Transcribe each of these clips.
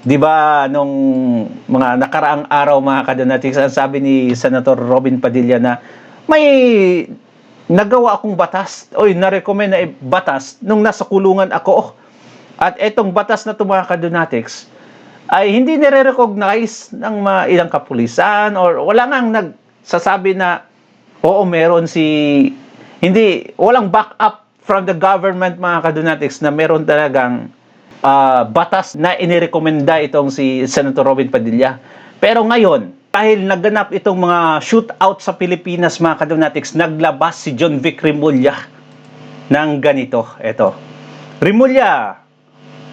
'Di ba nung mga nakaraang araw mga kadonatics, ang sabi ni Senator Robin Padilla na may nagawa akong batas, oy na-recommend na batas nung nasa kulungan ako. At etong batas na 'to mga kadonatics ay hindi nire-recognize ng mga ilang kapulisan or wala ngang nagsasabi na oo meron walang backup from the government mga kadonatics na meron talagang batas na inirekomenda itong si Senator Robin Padilla. Pero ngayon, dahil naganap itong mga shootout sa Pilipinas mga kadonatics, naglabas si John Vic Remulla ng ganito. Ito. Remulla,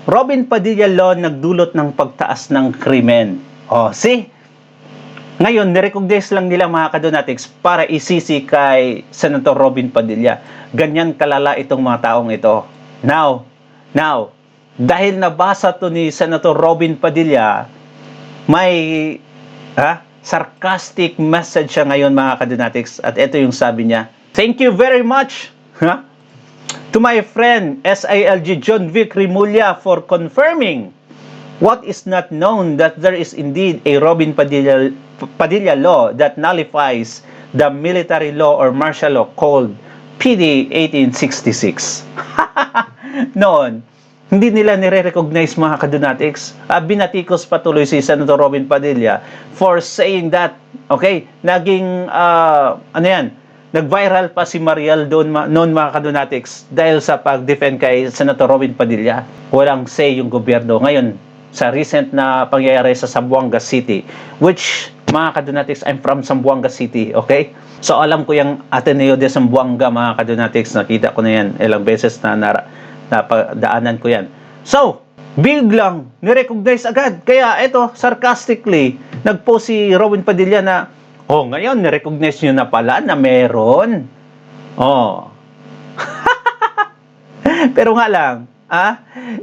Robin Padilla law nagdulot ng pagtaas ng krimen. See? Ngayon, nirecognize lang nila mga kadonatics para isisi kay Senator Robin Padilla. Ganyan kalala itong mga taong ito. Now, dahil nabasa to ni Senator Robin Padilla, may sarcastic message siya ngayon mga kadonatics. At ito yung sabi niya. Thank you very much to my friend SILG John Vic Remulla for confirming what is not known, that there is indeed a Robin Padilla law that nullifies the military law or martial law called PD 1866. Noon, hindi nila nire-recognize mga kadonatics. Binatikos patuloy si Senator Robin Padilla for saying that, okay, naging, nag-viral pa si Mariel noon mga kadonatics dahil sa pag-defend kay Senator Robin Padilla. Walang say yung gobyerno. Ngayon, sa recent na pangyayari sa Zamboanga City, which, mga kadonatics, I'm from Zamboanga City, okay? So, alam ko yung Ateneo de Zamboanga, mga kadonatics, nakita ko na yan ilang beses na daanan ko yan. So, biglang nirecognize agad. Kaya ito, sarcastically, nagpost si Robin Padilla na, ngayon, nirecognize nyo na pala na meron. Pero nga lang,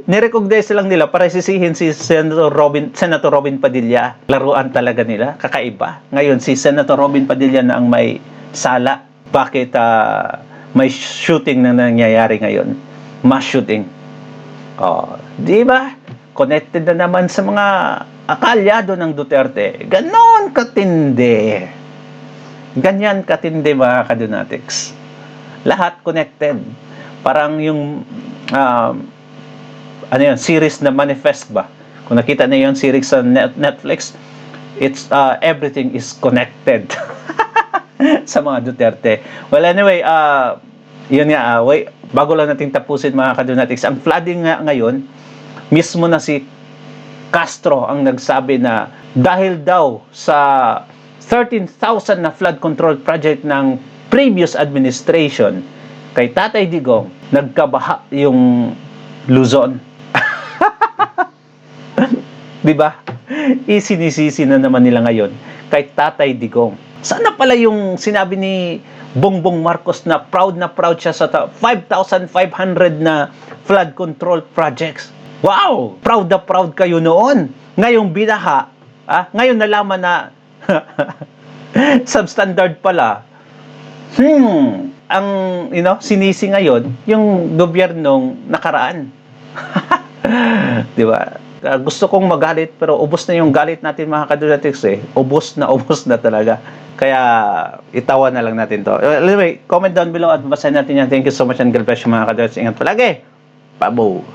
nirecognize lang nila para sisihin si Senator Robin Padilla. Laruan talaga nila, kakaiba. Ngayon, si Senator Robin Padilla na ang may sala. Bakit may shooting na nangyayari ngayon? Mass shooting. Di ba? Connected na naman sa mga akalyado ng Duterte. Ganon katindi. Ganyan katindi mga kadonatics. Lahat connected. Parang yung series na Manifest ba? Kung nakita na yung series sa Netflix, it's everything is connected sa mga Duterte. Well, anyway, yun nga, bago lang natin tapusin mga kadonatics, ang flooding nga ngayon, mismo na si Castro ang nagsabi na dahil daw sa 13,000 na flood control project ng previous administration, kay Tatay Digong, nagkabaha yung Luzon. Diba? Isinisisi na naman nila ngayon kay Tatay Digong. Sana pala yung sinabi ni Bongbong Marcos na proud siya sa 5,500 na flood control projects. Wow! Proud na proud kayo noon. Ngayong binaha, ngayon nalaman na substandard pala. Ang sinisi ngayon yung gobyernong nakaraan. 'Di ba? Gusto kong magalit pero ubos na yung galit natin mga kadonatics ubos na talaga. Kaya itawa na lang natin to. Anyway, comment down below at basahin natin yan. Thank you so much and God bless you mga kadonatics. Ingat palagi. Babo.